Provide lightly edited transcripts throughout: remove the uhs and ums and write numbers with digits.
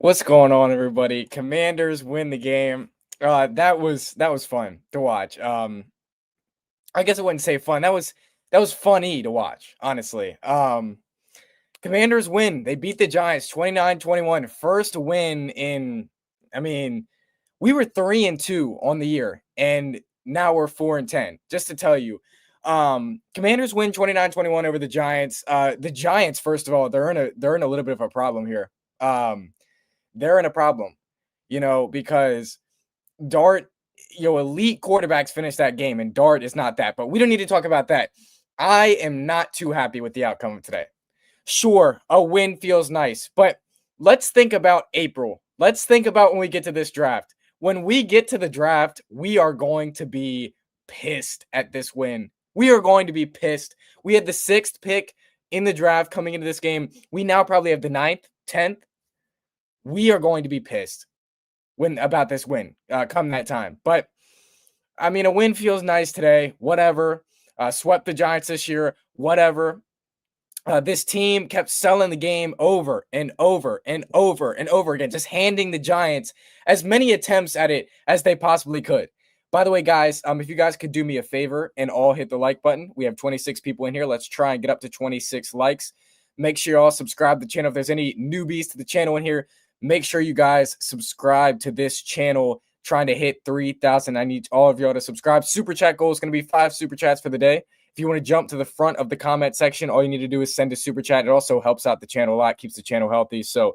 What's going on, everybody? Commanders win the game. That was fun to watch. I guess I wouldn't say fun. That was funny to watch, honestly. Commanders win. They beat the Giants 29-21. First win in I mean, we were 3-2 on the year, and now we're 4-10. Just to tell you. Commanders win 29-21 over the Giants. The Giants, first of all, they're in a little bit of a problem here. Um they're in a problem, because Dart, elite quarterbacks finish that game, and Dart is not that. But we don't need to talk about that. I am not too happy with the outcome of today. Sure, a win feels nice, but let's think about April. Let's think about when we get to this draft. When we get to the draft, we are going to be pissed at this win. We are going to be pissed. We had the 6th pick in the draft coming into this game. We now probably have the 9th, 10th. We are going to be pissed about this win come that time. But I mean, a win feels nice today. Whatever. Swept the Giants this year. Whatever. This team kept selling the game over and over and over and over again, just handing the Giants as many attempts at it as they possibly could. By the way, guys, if you guys could do me a favor and all hit the like button. We have 26 people in here. Let's try and get up to 26 likes. Make sure you all subscribe to the channel. If there's any newbies to the channel in here, make sure you guys subscribe to this channel. Trying to hit 3,000. I need all of y'all to subscribe. Super chat goal is going to be 5 super chats for the day. If you want to jump to the front of the comment section, all you need to do is send a super chat. It also helps out the channel a lot, keeps the channel healthy. So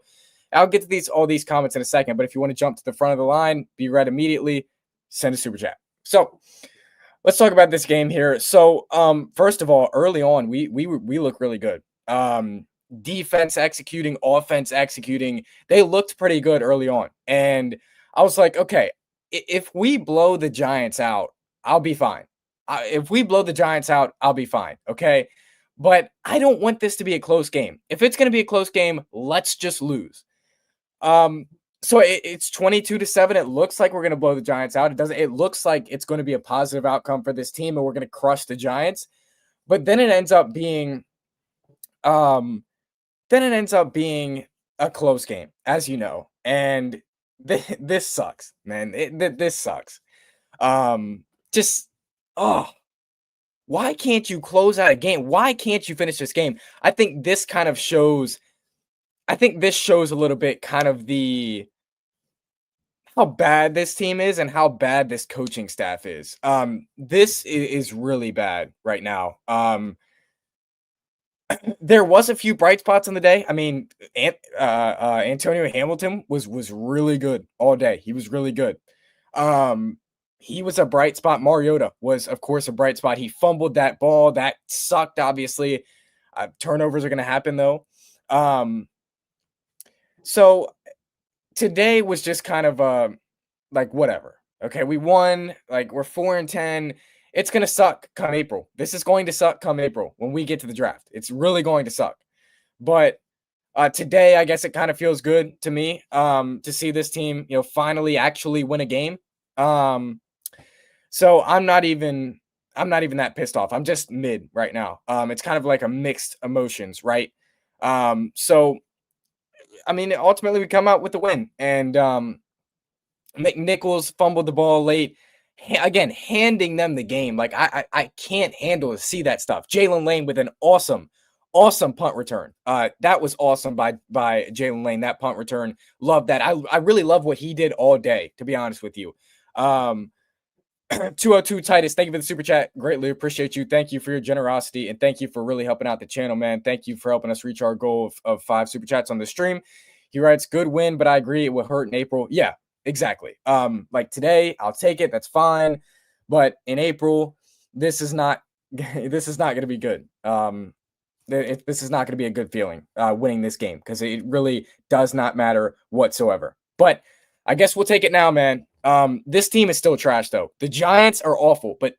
I'll get to all these comments in a second. But if you want to jump to the front of the line, be read immediately, send a super chat. So let's talk about this game here. So first of all, early on, we look really good. Defense executing, offense executing. They looked pretty good early on. And I was like, okay, if we blow the Giants out, I'll be fine. If we blow the Giants out, I'll be fine. Okay. But I don't want this to be a close game. If it's going to be a close game, let's just lose. So it's 22-7. It looks like we're going to blow the Giants out. It looks like it's going to be a positive outcome for this team and we're going to crush the Giants. But then it ends up being a close game, as you know. And this sucks, man. This sucks. Why can't you close out a game? Why can't you finish this game? I think this shows a little bit kind of how bad this team is and how bad this coaching staff is. This is really bad right now. There was a few bright spots in the day. I mean, Antonio Hamilton was really good all day. He was really good. He was a bright spot. Mariota was, of course, a bright spot. He fumbled that ball. That sucked, obviously. Turnovers are going to happen, though. So today was just kind of like whatever. Okay, we won. Like, we're 4-10. It's going to suck come April. This is going to suck come April when we get to the draft. It's really going to suck. But today, I guess it kind of feels good to me to see this team, finally actually win a game. So I'm not even that pissed off. I'm just mid right now. It's kind of like a mixed emotions, right? So I mean, ultimately we come out with the win, and McNichols fumbled the ball late. Again, handing them the game. Like I can't handle to see that stuff. Jalen Lane with an awesome punt return. That was awesome by Jalen Lane. That punt return, love that. I really love what he did all day, to be honest with you. 202 Titus, thank you for the super chat. Greatly appreciate you. Thank you for your generosity, and thank you for really helping out the channel, man. Thank you for helping us reach our goal of 5 super chats on the stream. He writes, good win, but I agree it will hurt in April. Yeah, exactly. Like today, I'll take it. That's fine. But in April, this is not going to be good. This is not going to be a good feeling winning this game, because it really does not matter whatsoever. But I guess we'll take it now, man. This team is still trash, though. The Giants are awful, but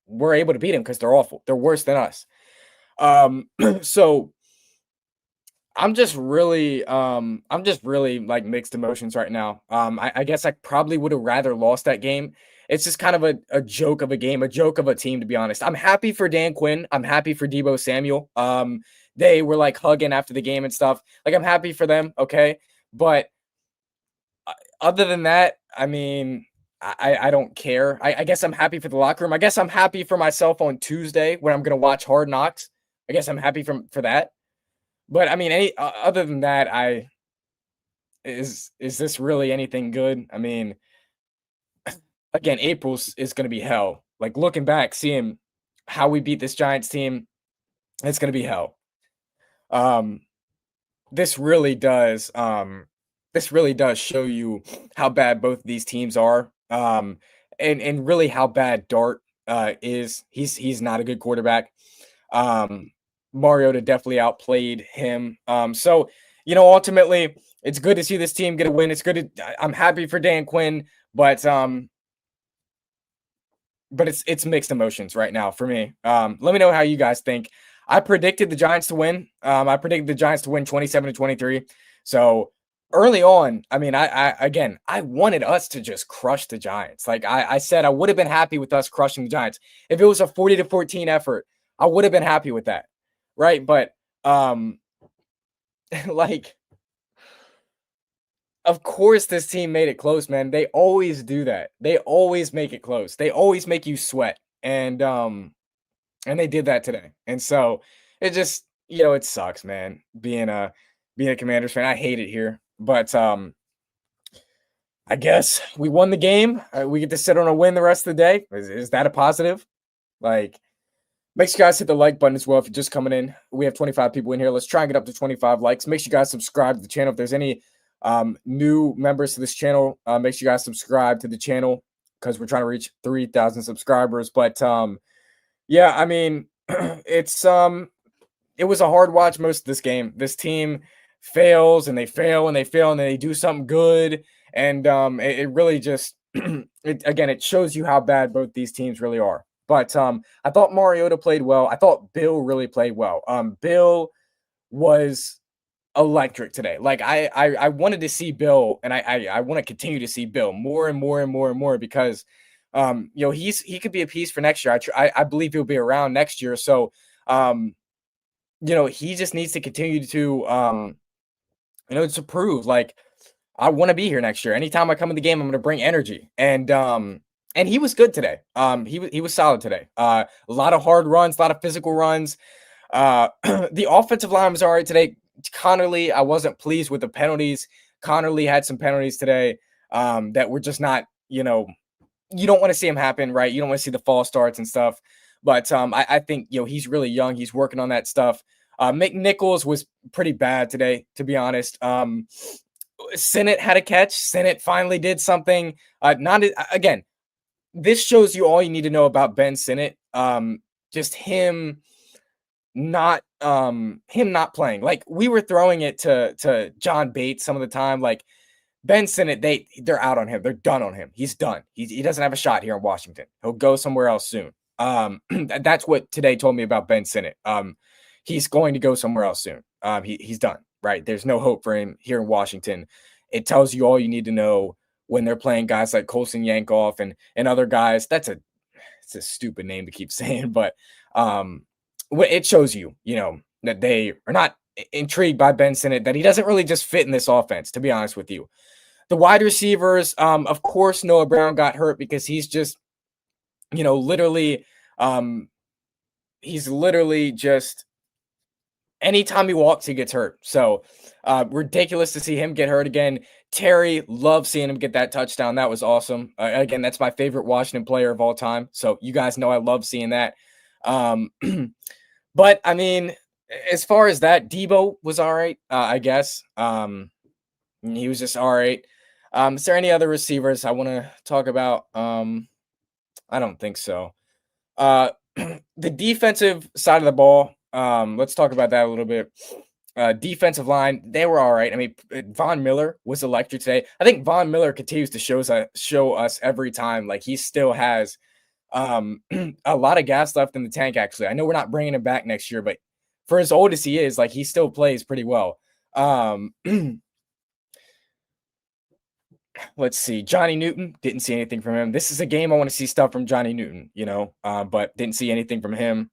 we're able to beat them because they're awful. They're worse than us. So I'm just really like mixed emotions right now. I guess I probably would have rather lost that game. It's just kind of a joke of a game, a joke of a team, to be honest. I'm happy for Dan Quinn. I'm happy for Deebo Samuel. They were like hugging after the game and stuff. Like, I'm happy for them. Okay. But other than that, I mean, I don't care. I guess I'm happy for the locker room. I guess I'm happy for myself on Tuesday when I'm gonna watch Hard Knocks. I guess I'm happy for that. But I mean, any other than that, I is this really anything good? I mean, again, April's is gonna be hell. Like looking back, seeing how we beat this Giants team, it's gonna be hell. Um, this really does this really does show you how bad both of these teams are. And really how bad Dart is. He's not a good quarterback. Um, Mariota definitely outplayed him. So ultimately, it's good to see this team get a win. It's good to I'm happy for Dan Quinn, but it's mixed emotions right now for me. Let me know how you guys think. I predicted the Giants to win. I predicted the Giants to win 27-23. So early on, I mean, I wanted us to just crush the Giants. Like I said, I would have been happy with us crushing the Giants. If it was a 40-14 effort, I would have been happy with that. Right. But like of course this team made it close, man. They always do that. They always make it close. They always make you sweat. And they did that today. And so it just, it sucks, man. Being a Commanders fan, I hate it here. But I guess we won the game. We get to sit on a win the rest of the day. Is that a positive? Like, make sure you guys hit the like button as well if you're just coming in. We have 25 people in here. Let's try and get up to 25 likes. Make sure you guys subscribe to the channel. If there's any new members to this channel, make sure you guys subscribe to the channel because we're trying to reach 3,000 subscribers. But yeah, I mean, it was a hard watch most of this game. This team fails and they fail and they fail and then they do something good. And it really just it shows you how bad both these teams really are. But I thought Mariota played well. I thought Bill really played well. Bill was electric today. Like I wanted to see Bill, and I want to continue to see Bill more and more and more and more because he could be a piece for next year. I believe he'll be around next year. So he just needs to continue to to prove like I want to be here next year. Anytime I come in the game, I'm going to bring energy. And he was good today. He was solid today. A lot of hard runs, a lot of physical runs. The offensive line was all right today. Connerly, I wasn't pleased with the penalties. Connerly had some penalties today that were just not, you don't want to see him happen, right? You don't want to see the false starts and stuff. But I think, he's really young. He's working on that stuff. McNichols was pretty bad today, to be honest. Sinnott had a catch. Sinnott finally did something. Not again. This shows you all you need to know about Ben Sinnott. Just him not playing. Like we were throwing it to John Bates some of the time. Like Ben Sinnott, they're out on him. They're done on him. He's done. He doesn't have a shot here in Washington. He'll go somewhere else soon. That's what today told me about Ben Sinnott. He's going to go somewhere else soon. He's done. Right. There's no hope for him here in Washington. It tells you all you need to know when they're playing guys like Colson Yankoff and other guys. It's a stupid name to keep saying, but it shows you, that they are not intrigued by Ben Sinnott, that he doesn't really just fit in this offense, to be honest with you. The wide receivers, of course, Noah Brown got hurt because he's just, literally, he's literally just, anytime he walks, he gets hurt. So ridiculous to see him get hurt again. Terry, love seeing him get that touchdown. That was awesome. Again, that's my favorite Washington player of all time. So you guys know I love seeing that. But I mean, as far as that, Debo was all right, I guess. He was just all right. Is there any other receivers I want to talk about? I don't think so. The defensive side of the ball, let's talk about that a little bit. Defensive line, they were all right. I mean, Von Miller was electric today. I think Von Miller continues to show us every time. Like he still has a lot of gas left in the tank. Actually, I know we're not bringing him back next year, but for as old as he is, like he still plays pretty well. Let's see. Johnny Newton, didn't see anything from him. This is a game I want to see stuff from Johnny Newton, but didn't see anything from him.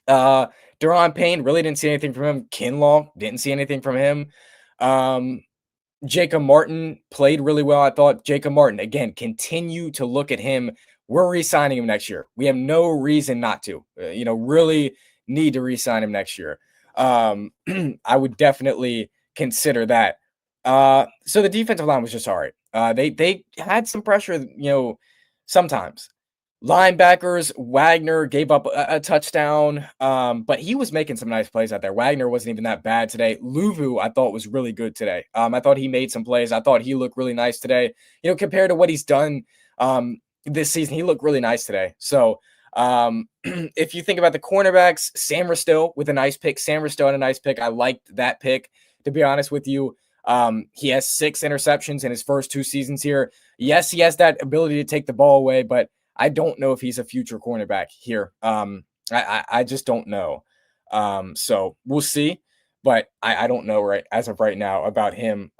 Daron Payne, really didn't see anything from him. Kinlaw, didn't see anything from him. Jacob Martin played really well. I thought Jacob Martin, again, continue to look at him. We're re-signing him next year. We have no reason not to. Really need to re-sign him next year. I would definitely consider that. So the defensive line was just all right. They had some pressure, sometimes. Linebackers, Wagner gave up a touchdown, but he was making some nice plays out there. Wagner wasn't even that bad today. Luvu, I thought, was really good today. I thought he made some plays. I thought he looked really nice today. Compared to what he's done this season, he looked really nice today. So if you think about the cornerbacks, Sam Ristow with a nice pick. Sam Ristow had a nice pick. I liked that pick, to be honest with you. He has 6 interceptions in his first 2 seasons here. Yes, he has that ability to take the ball away, but I don't know if he's a future cornerback here. I just don't know. So we'll see, but I don't know right as of right now about him.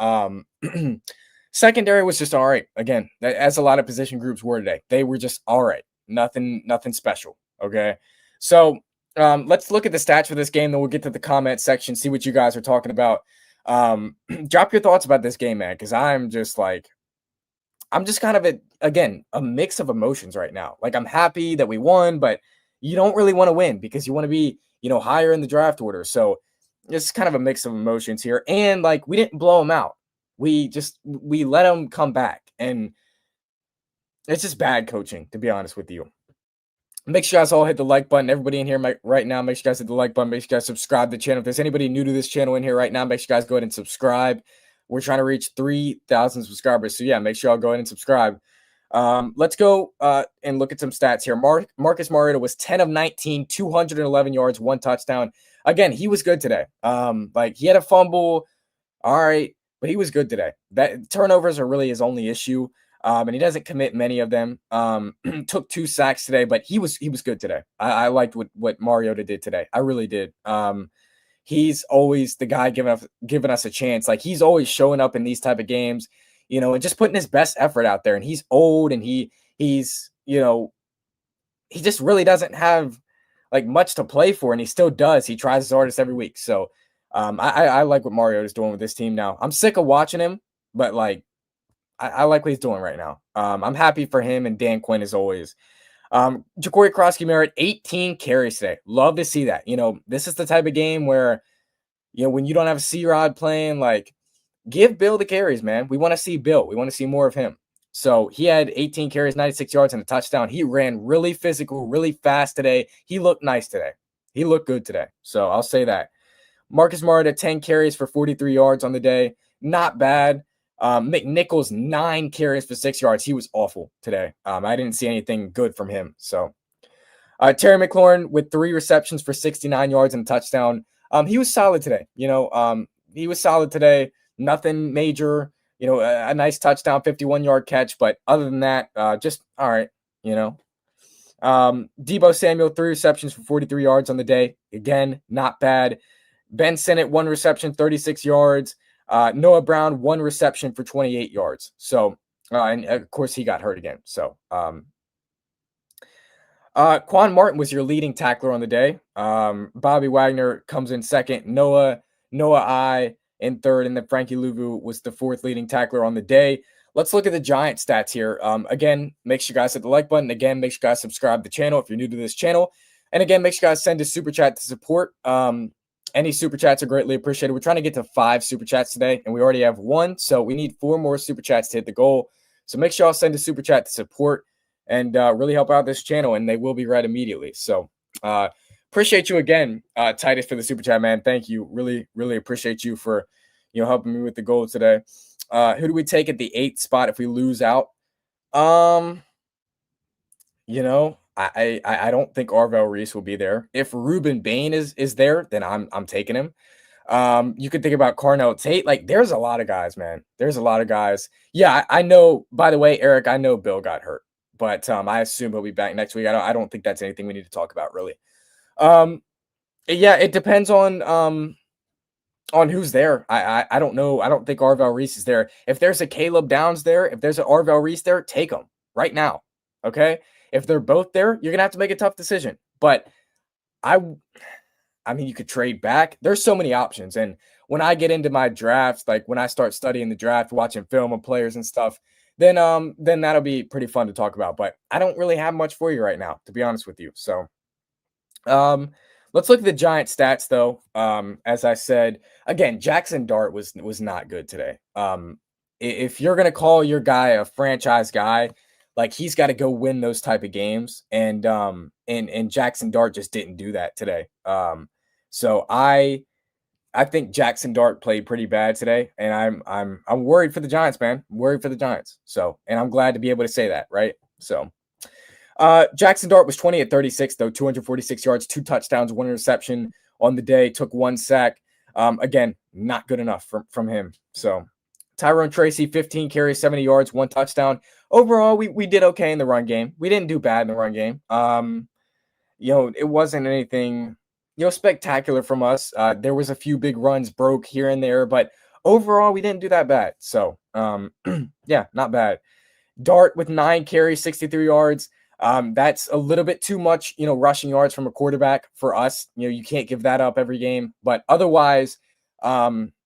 Secondary was just all right. Again, as a lot of position groups were today, they were just all right. Nothing special. Okay, so let's look at the stats for this game. Then we'll get to the comment section, see what you guys are talking about. Drop your thoughts about this game, man, because I'm just kind of a mix of emotions right now. Like, I'm happy that we won, but you don't really want to win because you want to be, higher in the draft order. So it's kind of a mix of emotions here. And like, we didn't blow them out. We let them come back, and it's just bad coaching, to be honest with you. Make sure you guys all hit the like button. Everybody in here right now, make sure you guys hit the like button. Make sure you guys subscribe to the channel. If there's anybody new to this channel in here right now, make sure you guys go ahead and subscribe. We're trying to reach 3,000 subscribers. So yeah, make sure y'all go ahead and subscribe. Let's go and look at some stats here. Marcus Mariota was 10 of 19, 211 yards, 1 touchdown. Again, he was good today. He had a fumble. All right, but he was good today. That turnovers are really his only issue. And he doesn't commit many of them. Took 2 sacks today, but he was good today. I liked what Mariota did today. I really did. He's always the guy giving us a chance. Like, he's always showing up in these type of games, and just putting his best effort out there. And he's old, and he's he just really doesn't have like much to play for, and he still does. He tries his hardest every week. So I like what Mariota's doing with this team now. I'm sick of watching him, but like, I like what he's doing right now. I'm happy for him and Dan Quinn as always. Jacory Krosky-Merritt, 18 carries today. Love to see that. This is the type of game where, when you don't have a C-Rod playing, like, give Bill the carries, man. We want to see Bill. We want to see more of him. So he had 18 carries, 96 yards, and a touchdown. He ran really physical, really fast today. He looked nice today. He looked good today. So I'll say that. Marcus Mariota, 10 carries for 43 yards on the day. Not bad. McNichols, 9 carries for 6 yards. He was awful today. I didn't see anything good from him. So Terry McLaurin with 3 receptions for 69 yards and a touchdown. He was solid today. He was solid today. Nothing major. A nice touchdown, 51-yard catch. But other than that, just all right. Deebo Samuel, 3 receptions for 43 yards on the day. Again, not bad. Ben Sinnott, 1 reception, 36 yards. Noah Brown, 1 reception for 28 yards. So, and of course, he got hurt again. So, Quan Martin was your leading tackler on the day. Bobby Wagner comes in second. Noah I in third, and then Frankie Luvu was the 4th leading tackler on the day. Let's look at the Giant stats here. Again, make sure you guys hit the like button. Again, make sure you guys subscribe to the channel if you're new to this channel. And again, make sure you guys send a super chat to support. Any super chats are greatly appreciated. We're trying to get to 5 super chats today, and we already have 1. So we need 4 more super chats to hit the goal. So make sure y'all send a super chat to support and really help out this channel, and they will be read immediately. So appreciate you again, Titus, for the super chat, man. Thank you. Really, really appreciate you for helping me with the goal today. Who do we take at the 8th spot if we lose out? I don't think Arvell Reese will be there. If Ruben Bain is there, then I'm taking him. You could think about Carnell Tate. Like, there's a lot of guys, man. There's a lot of guys. Yeah, I know. By the way, Eric, I know Bill got hurt, but I assume he'll be back next week. I don't think that's anything we need to talk about, really. Yeah, it depends on who's there. I don't know. I don't think Arvell Reese is there. If there's a Caleb Downs there, if there's an Arvell Reese there, take them right now. Okay. If they're both there, you're gonna have to make a tough decision. But I mean, you could trade back. There's so many options. And when I get into my drafts, like when I start studying the draft, watching film of players and stuff, then that'll be pretty fun to talk about. But I don't really have much for you right now, to be honest with you. So um, let's look at the Giant stats though. As I said, again, Jackson Dart was not good today. If you're gonna call your guy a franchise guy, like he's got to go win those type of games, and Jackson Dart just didn't do that today. So I think Jackson Dart played pretty bad today, and I'm worried for the Giants, man. I'm worried for the Giants. So, and I'm glad to be able to say that, right? So, Jackson Dart was 20 at 36, though, 246 yards, 2 touchdowns, 1 interception on the day, took 1 sack. Again, not good enough from him. So, Tyrone Tracy, 15 carries, 70 yards, 1 touchdown. Overall, we did okay in the run game. We didn't do bad in the run game. It wasn't anything, spectacular from us. There was a few big runs broke here and there, but overall, we didn't do that bad. So, yeah, not bad. Dart with 9 carries, 63 yards. That's a little bit too much, rushing yards from a quarterback for us. You can't give that up every game, but otherwise,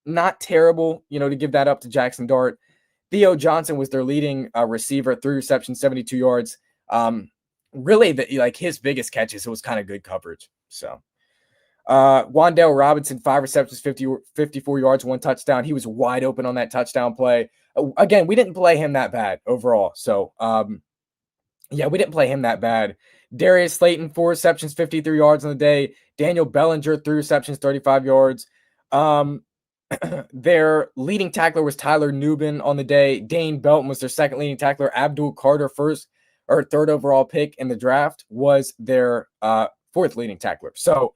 not terrible, to give that up to Jackson Dart. Theo Johnson was their leading receiver, 3 receptions, 72 yards. Really, his biggest catches, it was kind of good coverage. So, Wan'Dale Robinson, 5 receptions, 54 yards, 1 touchdown. He was wide open on that touchdown play. Again, we didn't play him that bad overall. So, yeah, we didn't play him that bad. Darius Slayton, 4 receptions, 53 yards on the day. Daniel Bellinger, 3 receptions, 35 yards. Their leading tackler was Tyler Nubin on the day. Dane Belton was their second leading tackler. Abdul Carter, third overall pick in the draft, was their 4th leading tackler. So,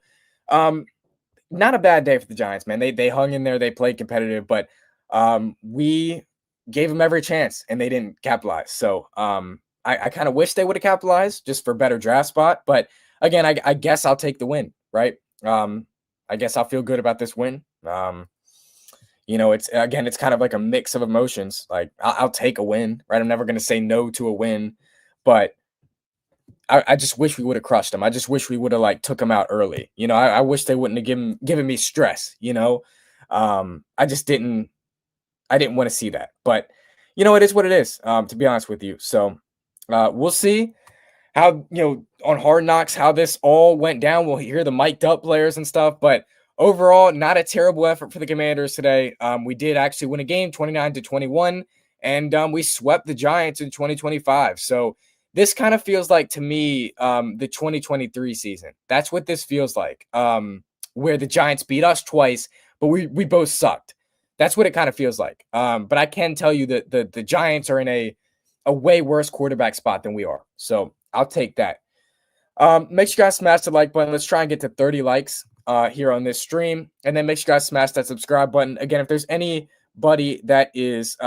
not a bad day for the Giants, man. They hung in there. They played competitive, but we gave them every chance and they didn't capitalize. So, I kind of wish they would have capitalized just for better draft spot. But again, I guess I'll take the win, right? I guess I'll feel good about this win. It's kind of like a mix of emotions. Like I'll take a win, right? I'm never going to say no to a win, but I just wish we would have crushed them. I just wish we would have took them out early. I wish they wouldn't have given me stress. I just didn't. I didn't want to see that, but it is what it is. To be honest with you, so we'll see how on Hard Knocks how this all went down. We'll hear the mic'd up players and stuff, but overall, not a terrible effort for the Commanders today. We did actually win a game, 29-21, and we swept the Giants in 2025. So this kind of feels like to me the 2023 season. That's what this feels like, where the Giants beat us twice, but we both sucked. That's what it kind of feels like. But I can tell you that the Giants are in a way worse quarterback spot than we are. So I'll take that. Make sure you guys smash the like button. Let's try and get to 30 likes here on this stream. And then make sure you guys smash that subscribe button. Again, if there's anybody that is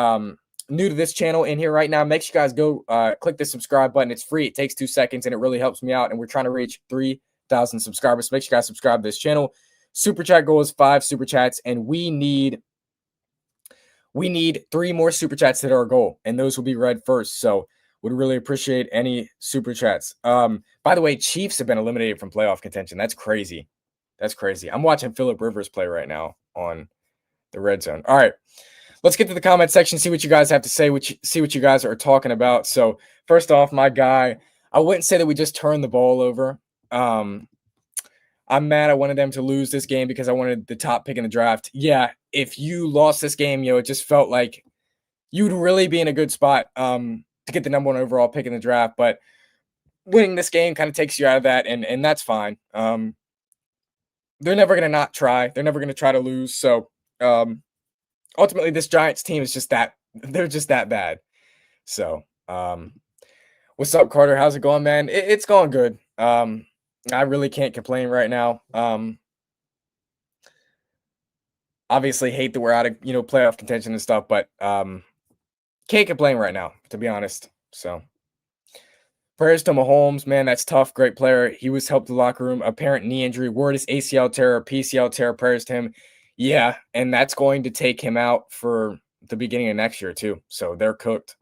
new to this channel in here right now, make sure you guys go click the subscribe button. It's free. It takes 2 seconds and it really helps me out. And we're trying to reach 3,000 subscribers. So make sure you guys subscribe to this channel. Super chat goal is 5 super chats, and we need 3 more super chats to hit our goal, and those will be read first. So would really appreciate any super chats. By the way, Chiefs have been eliminated from playoff contention. That's crazy. That's crazy. I'm watching Phillip Rivers play right now on the red zone. All right, let's get to the comment section, see what you guys have to say, see what you guys are talking about. So first off, my guy, I wouldn't say that we just turned the ball over. I'm mad I wanted them to lose this game because I wanted the top pick in the draft. Yeah, if you lost this game, it just felt like you'd really be in a good spot to get the number 1 overall pick in the draft. But winning this game kind of takes you out of that, and that's fine. They're never going to not try. They're never going to try to lose. So ultimately, this Giants team is they're just that bad. So what's up, Carter? How's it going, man? It's going good. I really can't complain right now. Obviously hate that we're out of, playoff contention and stuff, but can't complain right now, to be honest. So prayers to Mahomes, man, that's tough. Great player. He was helped the locker room. Apparent knee injury. Word is ACL tear, PCL tear. Prayers to him. Yeah, and that's going to take him out for the beginning of next year too. So they're cooked.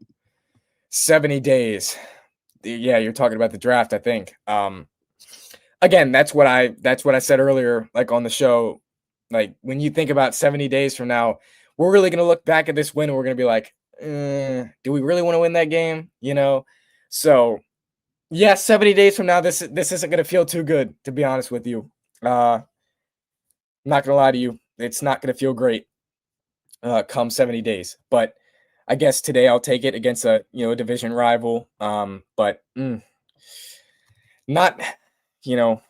70 days. Yeah, you're talking about the draft, I think. Again, that's what I said earlier, like on the show. Like when you think about 70 days from now, we're really gonna look back at this win and we're gonna be like, do we really want to win that game? So yeah, 70 days from now, this isn't gonna feel too good, to be honest with you. I'm not gonna lie to you, it's not gonna feel great come 70 days. But I guess today I'll take it against a division rival. But not you know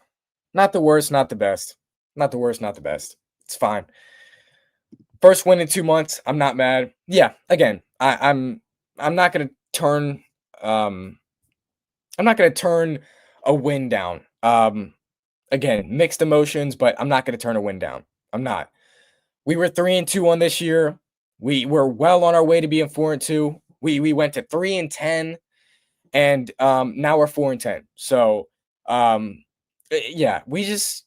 not the worst, not the best, not the worst, not the best. It's fine. First win in 2 months. I'm not mad. Yeah, again, I'm not gonna turn um I'm not gonna turn a win down. Again, mixed emotions, but I'm not gonna turn a win down. I'm not. We were 3-2 on this year. We were well on our way to being 4-2. We went to 3-10, and now we're 4-10. So yeah, we just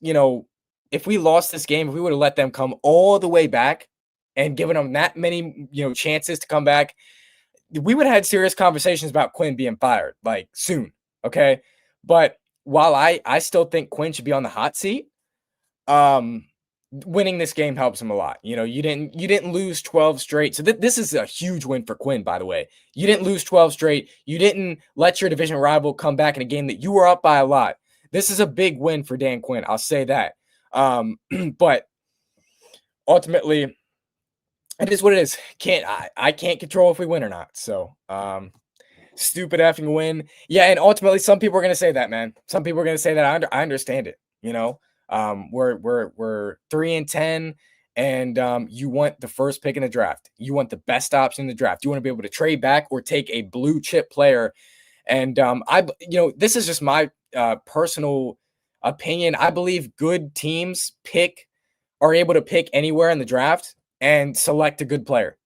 if we lost this game, if we would have let them come all the way back and given them that many chances to come back, we would have had serious conversations about Quinn being fired like soon. Okay, but while I still think Quinn should be on the hot seat, um, winning this game helps him a lot. You didn't lose 12 straight. So this is a huge win for Quinn, by the way. You didn't lose 12 straight. You didn't let your division rival come back in a game that you were up by a lot. This is a big win for Dan Quinn. I'll say that. But ultimately, it is what it is. I can't control if we win or not. So stupid effing win. Yeah, and ultimately, some people are gonna say that, man. Some people are gonna say that. I understand it. We're 3-10, and you want the first pick in the draft. You want the best option in the draft. You want to be able to trade back or take a blue chip player. And this is just my personal opinion. I believe good teams are able to pick anywhere in the draft and select a good player.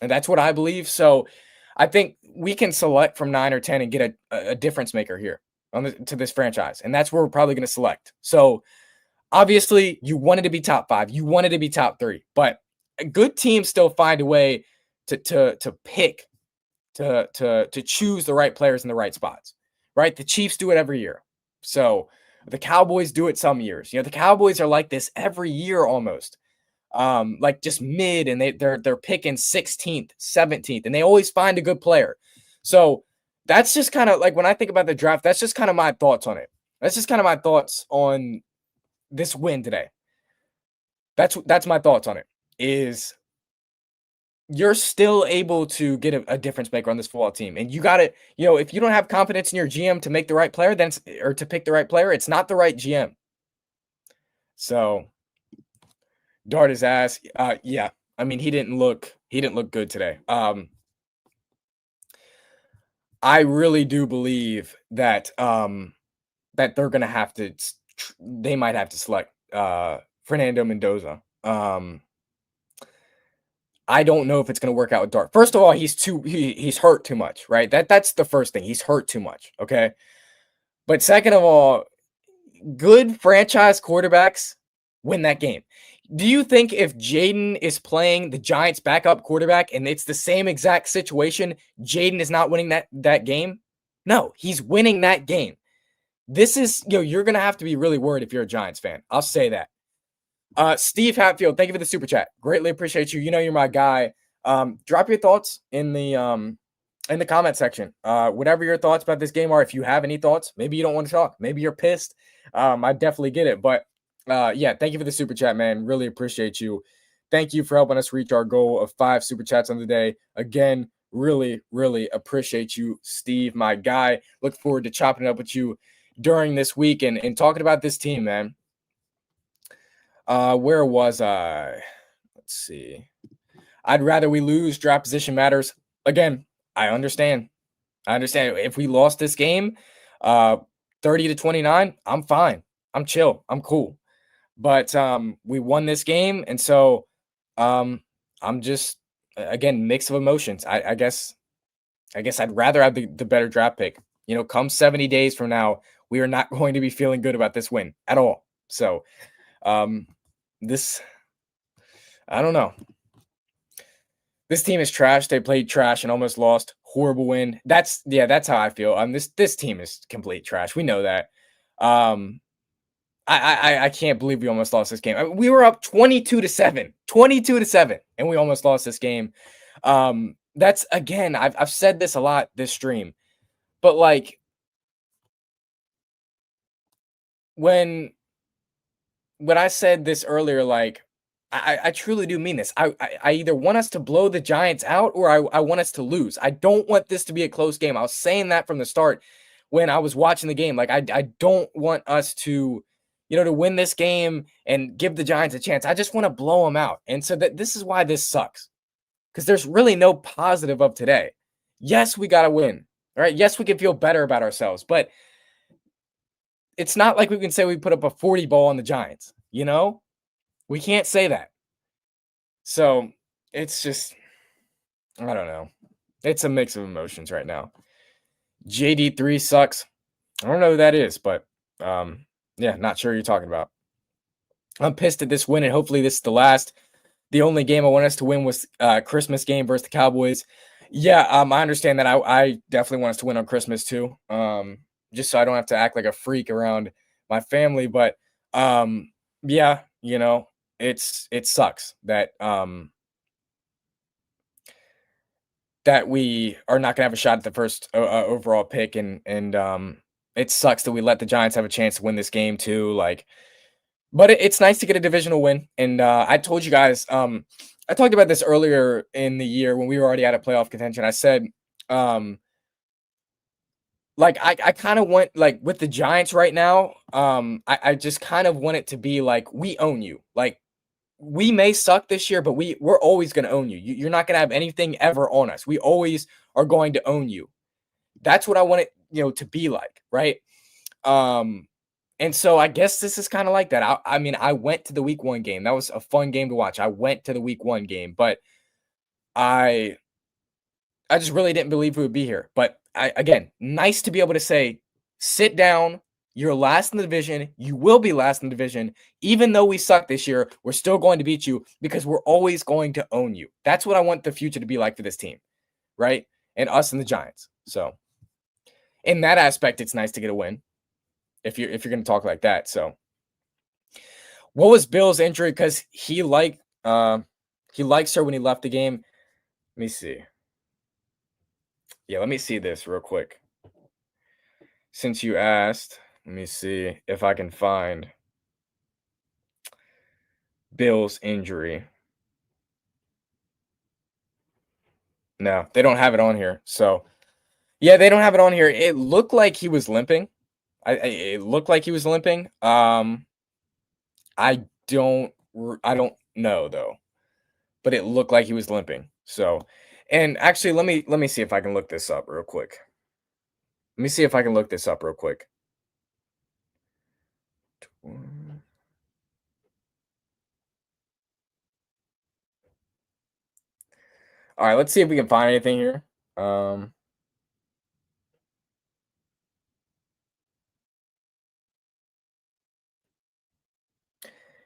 And that's what I believe. So I think we can select from 9 or 10 and get a difference maker here to this franchise. And that's where we're probably going to select. So obviously you wanted to be top 5, you wanted to be top 3, but good teams still find a way to pick, to choose the right players in the right spots, right? The Chiefs do it every year. So the Cowboys do it some years. The Cowboys are like this every year almost. Like just mid, and they're picking 16th, 17th, and they always find a good player. So that's just kind of like when I think about the draft, that's just kind of my thoughts on it. That's just kind of my thoughts on this win today. That's my thoughts on it. Is you're still able to get a difference maker on this football team, and you got to, if you don't have confidence in your GM to make the right player, or to pick the right player, it's not the right GM. So dart his ass. Yeah. I mean, he didn't look good today. I really do believe that that they're gonna have to. They might have to select Fernando Mendoza. I don't know if it's gonna work out with Dart. First of all, he's hurt too much, right? That's the first thing. He's hurt too much. Okay. But second of all, good franchise quarterbacks win that game. Do you think if Jaden is playing the Giants' backup quarterback and it's the same exact situation, Jaden is not winning that game? No, he's winning that game. This is, you're going to have to be really worried if you're a Giants fan. I'll say that. Steve Hatfield, thank you for the super chat. Greatly appreciate you. You're my guy. Drop your thoughts in the comment section. Whatever your thoughts about this game are, if you have any thoughts, maybe you don't want to talk. Maybe you're pissed. I definitely get it. But yeah, thank you for the super chat, man. Really appreciate you. Thank you for helping us reach our goal of 5 super chats on the day. Again, really, really appreciate you, Steve, my guy. Look forward to chopping it up with you during this week and talking about this team, man. Where was I? Let's see. I'd rather we lose. Draft position matters. Again, I understand. If we lost this game, 30-29, I'm fine. I'm chill. I'm cool. But we won this game, and so I'm just, again, mix of emotions. I guess I'd rather have the better draft pick. Come 70 days from now, we are not going to be feeling good about this win at all. So this, I don't know. This team is trash. They played trash and almost lost. Horrible win. That's how I feel. This team is complete trash. We know that. I can't believe we almost lost this game. I mean, we were up 22-7, 22-7, and we almost lost this game. That's again, I've said this a lot this stream, but like when I said this earlier, like I truly do mean this. I either want us to blow the Giants out or I want us to lose. I don't want this to be a close game. I was saying that from the start when I was watching the game. Like I don't want us to, to win this game and give the Giants a chance. I just want to blow them out. And so this is why this sucks. Because there's really no positive of today. Yes, we got to win. All right. Yes, we can feel better about ourselves, but it's not like we can say we put up a 40 ball on the Giants, We can't say that. So it's just, I don't know. It's a mix of emotions right now. JD3 sucks. I don't know who that is, but yeah, not sure who you're talking about. I'm pissed at this win, and hopefully this is the last. The only game I want us to win was Christmas game versus the Cowboys. Yeah, I understand that. I definitely want us to win on Christmas too. Just so I don't have to act like a freak around my family. But yeah, it sucks that that we are not gonna have a shot at the first overall pick, and it sucks that we let the Giants have a chance to win this game too. Like, but it's nice to get a divisional win. And I told you guys, I talked about this earlier in the year when we were already out of playoff contention. I said, like I kind of want, like, with the Giants right now, I just kind of want it to be like we own you. Like, we may suck this year, but we're always going to own you. You're not going to have anything ever on us. We always are going to own you. That's what I want it, to be like, right? And so I guess this is kind of like that. I mean, I went to the week 1 game. That was a fun game to watch. I went to the week 1 game, but I just really didn't believe we would be here. But again, nice to be able to say, sit down. You're last in the division. You will be last in the division. Even though we suck this year, we're still going to beat you because we're always going to own you. That's what I want the future to be like for this team, right? And us and the Giants. So in that aspect, it's nice to get a win if you're going to talk like that. So what was Bill's injury? Because he likes her when he left the game. Let me see. Yeah, let me see this real quick. Since you asked, let me see if I can find Bill's injury. No, they don't have it on here. So, yeah, they don't have it on here. It looked like he was limping. It looked like he was limping. I don't know though, but it looked like he was limping. So, and actually, let me see if I can look this up real quick. Let me see if I can look this up real quick. All right, let's see if we can find anything here.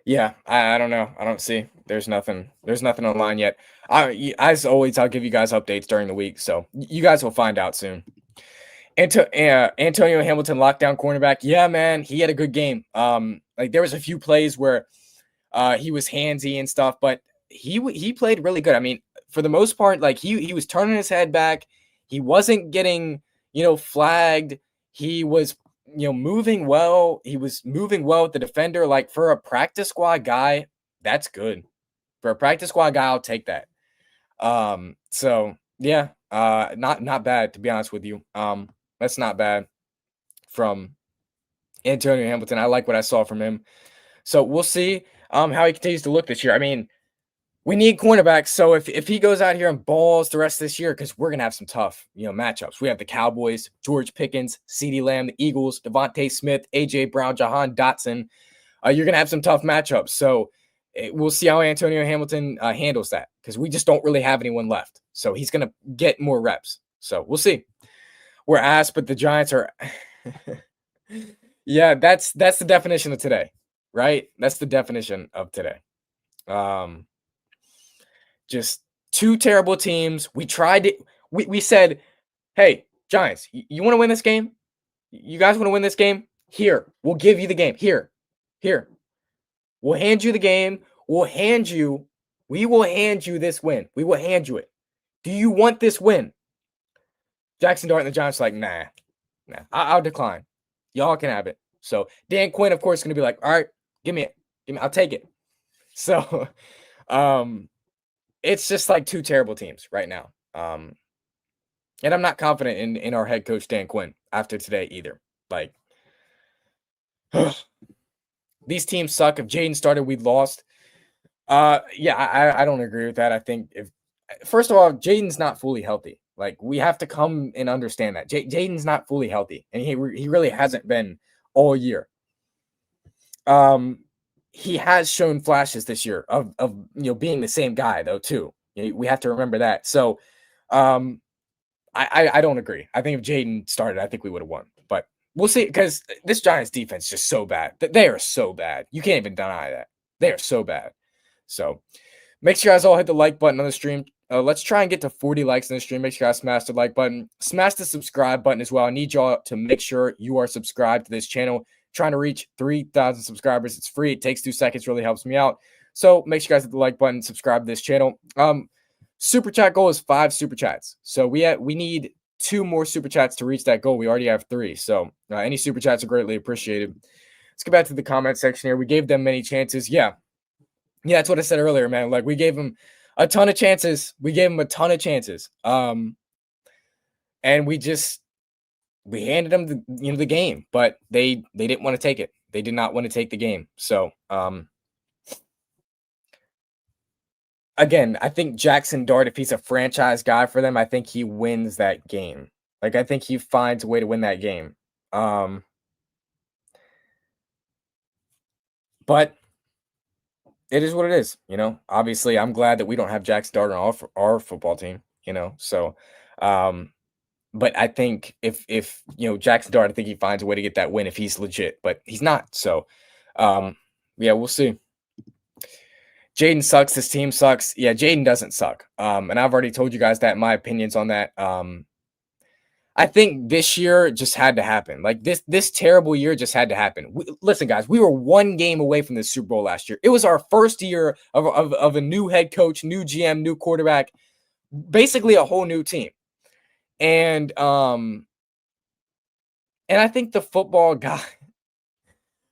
Yeah, I don't know. I don't see. There's nothing. There's nothing online yet. As always, I'll give you guys updates during the week, so you guys will find out soon. Antonio Hamilton, lockdown cornerback. Yeah, man, he had a good game. Like, there was a few plays where he was handsy and stuff, but he played really good. I mean, for the most part, like, he was turning his head back. He wasn't getting, flagged. He was, moving well. He was moving well with the defender. Like, for a practice squad guy, that's good. For a practice squad guy, I'll take that. So yeah, not bad, to be honest with you. That's not bad from Antonio Hamilton. I like what I saw from him. So we'll see how he continues to look this year. I mean, we need cornerbacks. So if he goes out here and balls the rest of this year, because we're gonna have some tough, matchups. We have the Cowboys, George Pickens, CeeDee Lamb, the Eagles, Devontae Smith, AJ Brown, Jahan Dotson. You're gonna have some tough matchups. So we'll see how Antonio Hamilton handles that, because we just don't really have anyone left. So he's gonna get more reps. So we'll see. We're asked, but the Giants are. Yeah, that's the definition of today, right? That's the definition of today. Just two terrible teams. We tried it. We said, hey, Giants, you want to win this game? You guys want to win this game? Here, we'll give you the game. Here, Here, we'll hand you the game. We will hand you this win. We will hand you it. Do you want this win? Jackson Dart and the Giants are like, nah, I'll decline. Y'all can have it. So Dan Quinn, of course, is going to be like, all right, give me it. I'll take it. So it's just like two terrible teams right now. And I'm not confident in our head coach, Dan Quinn, after today either. Like, these teams suck. If Jaden started, we'd lost. Yeah, I don't agree with that. I think first of all, Jaden's not fully healthy. Like, we have to come and understand that Jaden's not fully healthy, and he really hasn't been all year. He has shown flashes this year of being the same guy though too. We have to remember that. So, I don't agree. I think if Jaden started, I think we would have won. But we'll see, because this Giants defense is just so bad. They are so bad. You can't even deny that. They are so bad. So make sure you guys all hit the like button on the stream. Let's try and get to 40 likes in the stream. Make sure you guys smash the like button. Smash the subscribe button as well. I need y'all to make sure you are subscribed to this channel. Trying to reach 3,000 subscribers. It's free. It takes 2 seconds. Really helps me out. So make sure you guys hit the like button. Subscribe to this channel. Super chat goal is 5 super chats. So we need 2 more super chats to reach that goal. We already have 3. So any super chats are greatly appreciated. Let's get back to the comment section here. We gave them many chances. Yeah, that's what I said earlier, man. Like, we gave them a ton of chances. And we handed them the game, but they didn't want to take it. They did not want to take the game. So again, I think Jackson Dart, if he's a franchise guy for them, I think he wins that game. Like, I think he finds a way to win that game. But it is what it is, Obviously, I'm glad that we don't have Jackson Dart on our football team, So, but I think if Jackson Dart, I think he finds a way to get that win if he's legit, but he's not. So, yeah, we'll see. Jaden sucks. This team sucks. Yeah, Jaden doesn't suck. And I've already told you guys that my opinions on that. I think this year just had to happen. Like, this terrible year just had to happen. Listen, guys, we were 1 game away from the Super Bowl last year. It was our first year of a new head coach, new GM, new quarterback, basically a whole new team. And I think the football god,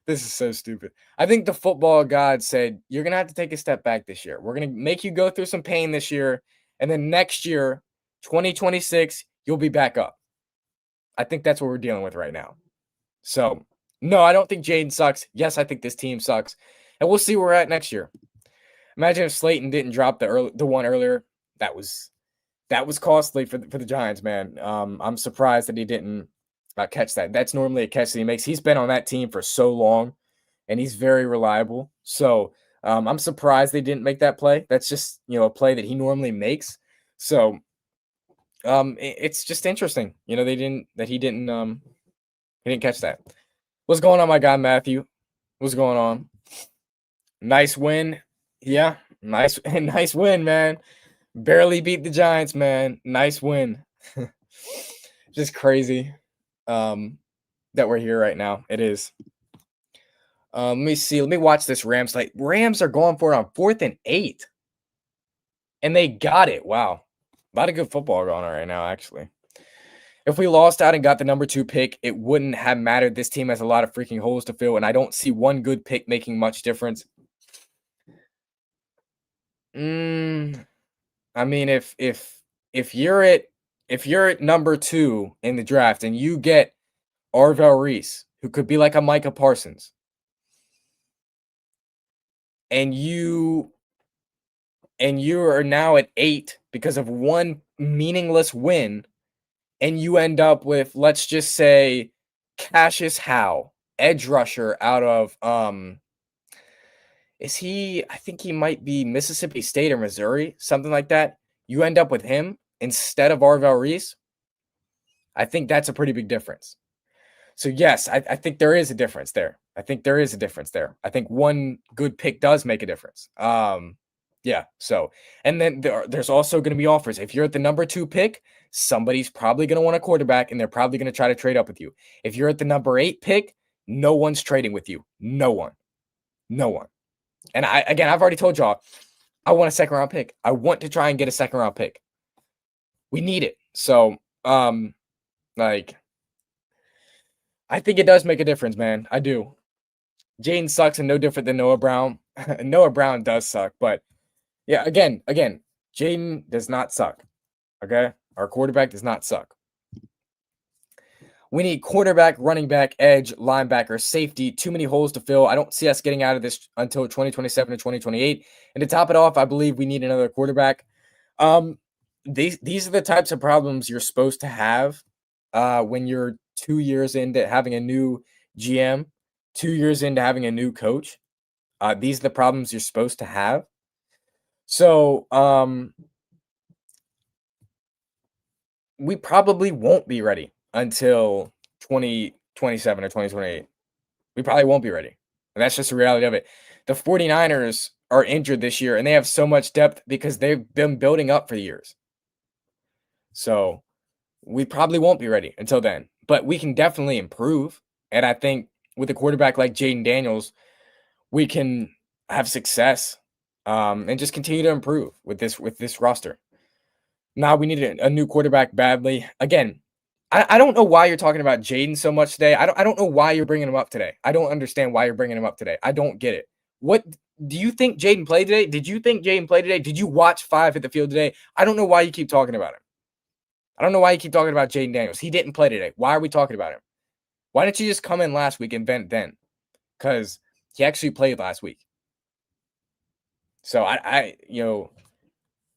this is so stupid. I think the football god said, you're going to have to take a step back this year. We're going to make you go through some pain this year. And then next year, 2026, you'll be back up. I think that's what we're dealing with right now. So, no, I don't think Jaden sucks. Yes, I think this team sucks. And we'll see where we're at next year. Imagine if Slayton didn't drop the one earlier. That was costly for the Giants, man. I'm surprised that he didn't catch that. That's normally a catch that he makes. He's been on that team for so long, and he's very reliable. So I'm surprised they didn't make that play. That's just a play that he normally makes. So it's just interesting, he didn't catch that. What's going on, my guy Matthew? What's going on? Nice win. Yeah, nice win, man. Barely beat the Giants, man. Nice win. Just crazy that we're here right now. It is. Let me see. Let me watch this Rams. Like, Rams are going for it on 4th and 8. And they got it. Wow. A lot of good football going on right now, actually. If we lost out and got the number 2 pick, it wouldn't have mattered. This team has a lot of freaking holes to fill, and I don't see one good pick making much difference. I mean, if you're at number 2 in the draft and you get Arvell Reese, who could be like a Micah Parsons, and you are now at 8 because of one meaningless win, and you end up with, let's just say, Cassius Howe, edge rusher out of I think he might be Mississippi State or Missouri, something like that. You end up with him instead of Arvell Reese. I think that's a pretty big difference. So yes, I think there is a difference there. I think one good pick does make a difference. Yeah. So, and then there's also going to be offers. If you're at the number 2 pick, somebody's probably going to want a quarterback, and they're probably going to try to trade up with you. If you're at the number 8 pick, no one's trading with you. No one. No one. And I've already told y'all, I want a second round pick. I want to try and get a second round pick. We need it. So, like, I think it does make a difference, man. I do. Jaden sucks and no different than Noah Brown. Noah Brown does suck, but yeah, again, Jaden does not suck. Okay? Our quarterback does not suck. We need quarterback, running back, edge, linebacker, safety. Too many holes to fill. I don't see us getting out of this until 2027 to 2028. And to top it off, I believe we need another quarterback. These are the types of problems you're supposed to have when you're 2 years into having a new GM, 2 years into having a new coach. These are the problems you're supposed to have. So, we probably won't be ready until 2027 or 2028. We probably won't be ready. And that's just the reality of it. The 49ers are injured this year and they have so much depth because they've been building up for years. So we probably won't be ready until then, but we can definitely improve. And I think with a quarterback like Jaden Daniels, we can have success and just continue to improve with this roster. Now we need a new quarterback badly. Again, I don't know why you're talking about Jaden so much today. I don't know why you're bringing him up today. I don't understand why you're bringing him up today. I don't get it. What do you think Jaden played today? Did you think Jaden played today? Did you watch 5 hit the field today? I don't know why you keep talking about him. I don't know why you keep talking about Jaden Daniels. He didn't play today. Why are we talking about him? Why didn't you just come in last week and vent then? Because he actually played last week. So I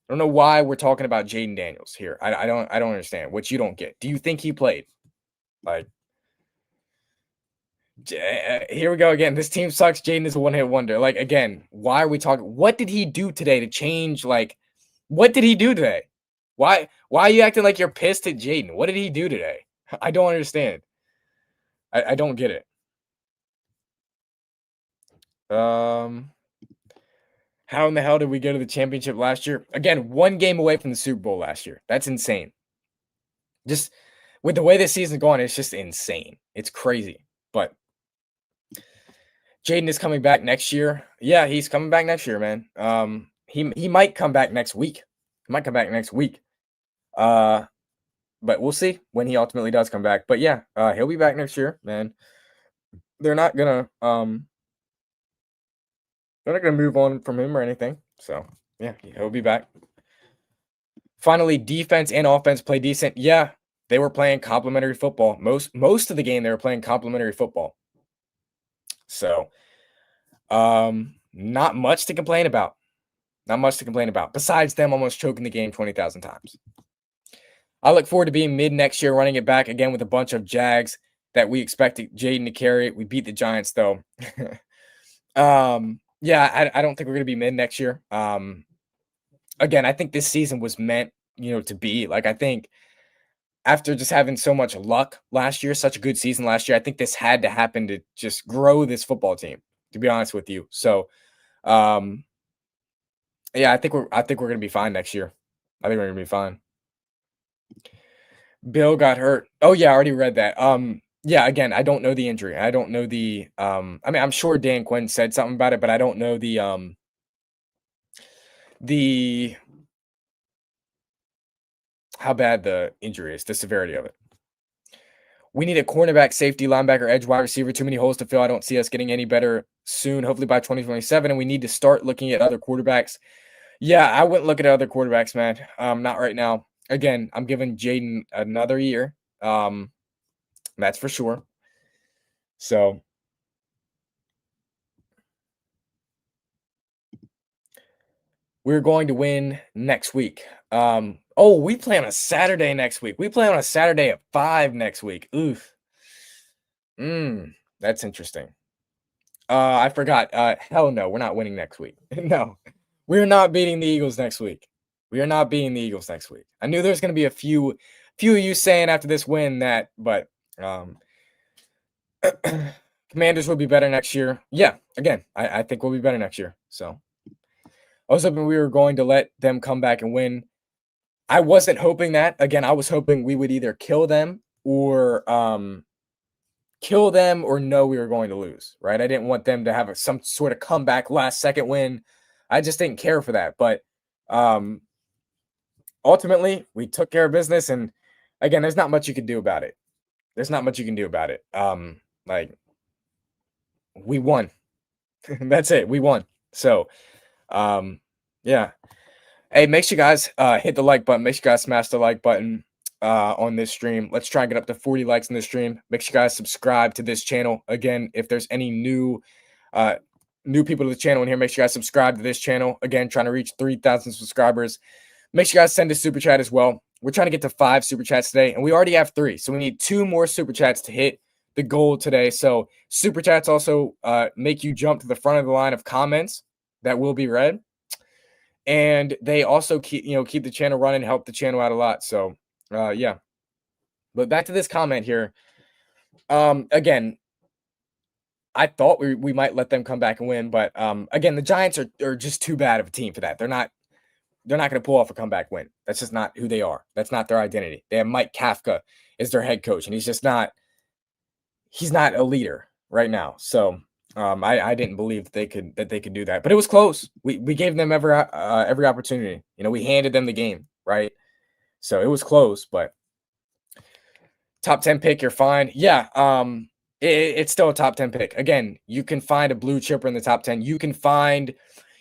don't know why we're talking about Jaden Daniels here. I don't understand, which you don't get. Do you think he played? Like, here we go again. This team sucks. Jaden is a one-hit wonder. Like, again, why are we talking? What did he do today to change? Like, what did he do today? Why are you acting like you're pissed at Jaden? What did he do today? I don't understand. I don't get it. How in the hell did we go to the championship last year? Again, 1 game away from the Super Bowl last year. That's insane. Just with the way this season's going, it's just insane. It's crazy. But Jaden is coming back next year. Yeah, he's coming back next year, man. He might come back next week. But we'll see when he ultimately does come back. But yeah, he'll be back next year, man. They're not gonna move on from him or anything. So yeah, he'll be back. Finally, defense and offense play decent. Yeah, they were playing complementary football. Most of the game they were playing complementary football. So not much to complain about. Besides them almost choking the game 20,000 times. I look forward to being mid next year, running it back again with a bunch of Jags that we expected Jaden to carry. We beat the Giants though. Yeah, I don't think we're gonna be mid next year. Again, I think this season was meant, to be like. I think after just having so much luck last year, such a good season last year, I think this had to happen to just grow this football team. To be honest with you, so yeah, I think we're gonna be fine next year. I think we're gonna be fine. Bill got hurt. Oh yeah, I already read that. Yeah, again, I don't know the injury. I don't know the I mean, I'm sure Dan Quinn said something about it, but I don't know the how bad the injury is, the severity of it. We need a cornerback, safety, linebacker, edge, wide receiver. Too many holes to fill. I don't see us getting any better soon, hopefully by 2027. And we need to start looking at other quarterbacks. Yeah, I wouldn't look at other quarterbacks, man. Not right now. Again, I'm giving Jaden another year. That's for sure. So we're going to win next week. We play on a Saturday next week. We play on a Saturday at 5 next week. Oof. That's interesting. I forgot. Hell no, we're not winning next week. No, we're not beating the Eagles next week. We are not beating the Eagles next week. I knew there's going to be a few of you saying after this win that, but Commanders will be better next year. Yeah, again, I think we'll be better next year. So I was hoping we were going to let them come back and win. I wasn't hoping that. Again, I was hoping we would either kill them or kill them or know we were going to lose, right? I didn't want them to have some sort of comeback last second win. I just didn't care for that. But um, ultimately, we took care of business. And again, there's not much you can do about it. There's not much you can do about it. Like we won. That's it. We won. So, yeah. Hey, make sure you guys hit the like button. Make sure you guys smash the like button on this stream. Let's try and get up to 40 likes in this stream. Make sure you guys subscribe to this channel. Again, if there's any new people to the channel in here, make sure you guys subscribe to this channel. Again, trying to reach 3,000 subscribers. Make sure you guys send a super chat as well. We're trying to get to 5 super chats today, and we already have 3. So we need 2 more super chats to hit the goal today. So super chats also make you jump to the front of the line of comments that will be read. And they also keep the channel running, help the channel out a lot. So yeah. But back to this comment here. Again, I thought we might let them come back and win, but again, the Giants are just too bad of a team for that. They're not going to pull off a comeback win. That's just not who they are. That's not their identity. They have Mike Kafka as their head coach, and he's not a leader right now. So I didn't believe that they could do that, but it was close. We gave them every opportunity. We handed them the game, right? So it was close, but top 10 pick, you're fine. Yeah, it's still a top 10 pick. Again, you can find a blue chipper in the top 10. You can find,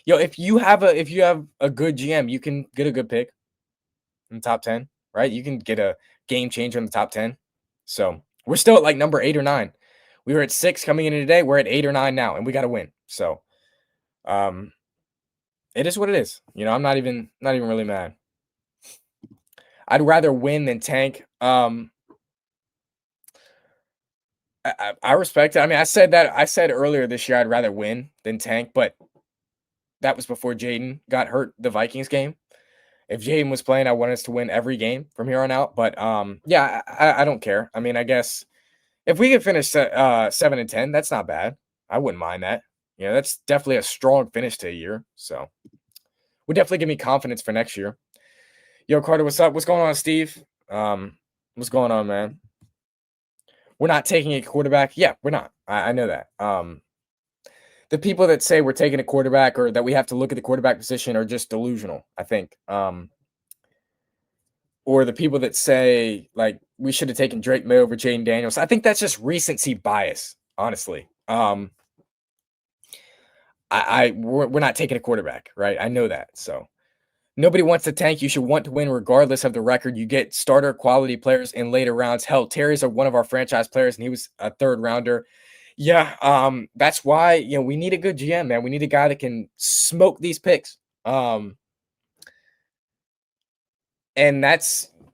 if you have a good GM, you can get a good pick in the top 10, right? You can get a game changer in the top 10. So we're still at like number 8 or 9. We were at 6 coming into today. We're at 8 or 9 now, and we got to win. So, it is what it is. I'm not even really mad. I'd rather win than tank. I respect it. I mean, I said earlier this year I'd rather win than tank, but that was before Jaden got hurt the Vikings game. If Jaden was playing, I want us to win every game from here on out. But yeah, I don't care. I mean, I guess if we could finish 7-10, that's not bad. I wouldn't mind that. That's definitely a strong finish to a year. So would definitely give me confidence for next year. Yo, Carter, what's up? What's going on, Steve? What's going on, man? We're not taking a quarterback. Yeah, we're not. I know that. The people that say we're taking a quarterback or that we have to look at the quarterback position are just delusional, I think. Or the people that say like we should have taken Drake May over Jaden Daniels. I think that's just recency bias, honestly. We're not taking a quarterback, right? I know that. So nobody wants to tank. You should want to win regardless of the record. You get starter quality players in later rounds. Hell, Terry's one of our franchise players, and he was a 3rd rounder. Yeah, that's why we need a good GM, man. We need a guy that can smoke these picks. And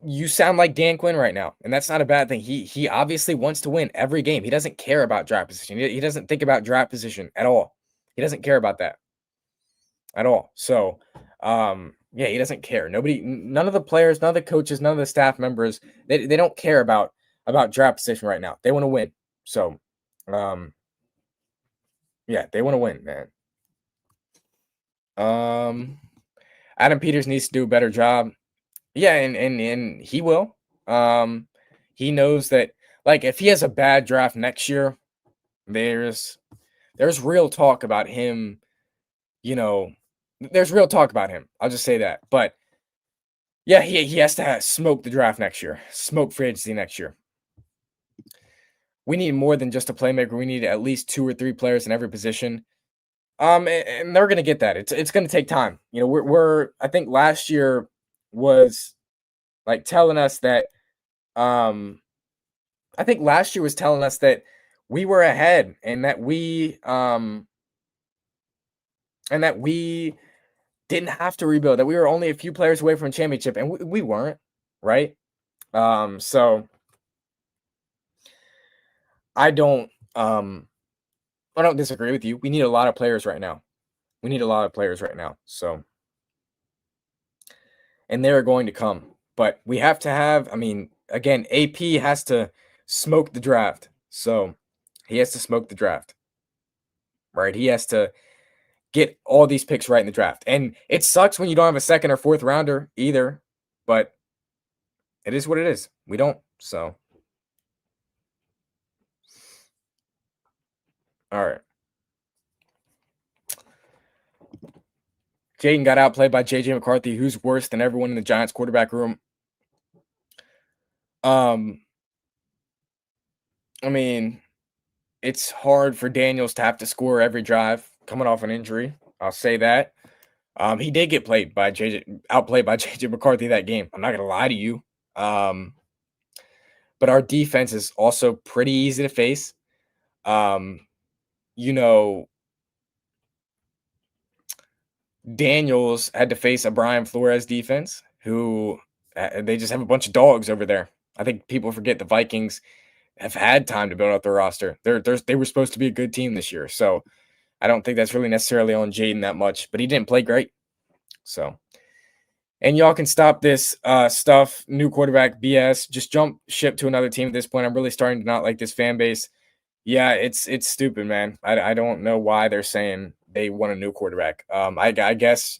you sound like Dan Quinn right now, and that's not a bad thing. He obviously wants to win every game. He doesn't care about draft position. He doesn't think about draft position at all. He doesn't care about that at all. So, yeah, he doesn't care. None of the players, none of the coaches, none of the staff members, they don't care about draft position right now. They want to win. So, yeah, they want to win, man. Adam Peters needs to do a better job. Yeah, and he will. He knows that, like, if he has a bad draft next year, there's real talk about him. There's real talk about him. I'll just say that. But yeah, he has to smoke the draft next year, smoke free agency next year. We need more than just a playmaker. We need at least 2 or 3 players in every position. And they're gonna get that. It's gonna take time. I think last year was like telling us that I think last year was telling us that we were ahead and that we didn't have to rebuild, that we were only a few players away from a championship, and we weren't, right? So I don't disagree with you. We need a lot of players right now. So, and they're going to come, but we have to have, again, AP has to smoke the draft. So he has to smoke the draft, right? He has to get all these picks right in the draft. And it sucks when you don't have a 2nd or 4th rounder either, but it is what it is. We don't. So All right. Jaden got outplayed by JJ McCarthy, who's worse than everyone in the Giants quarterback room. Um, I mean, it's hard for Daniels to have to score every drive coming off an injury. I'll say that. He did get outplayed by JJ McCarthy that game. I'm not gonna lie to you. Um, but our defense is also pretty easy to face. Um, you know, Daniels had to face a Brian Flores defense who they just have a bunch of dogs over there. I think people forget the Vikings have had time to build out their roster. They were supposed to be a good team this year, so I don't think that's really necessarily on Jaden that much. But he didn't play great, so. And y'all can stop this stuff, new quarterback BS. Just jump ship to another team at this point. I'm really starting to not like this fan base. Yeah, it's stupid, man. I don't know why they're saying they want a new quarterback. I guess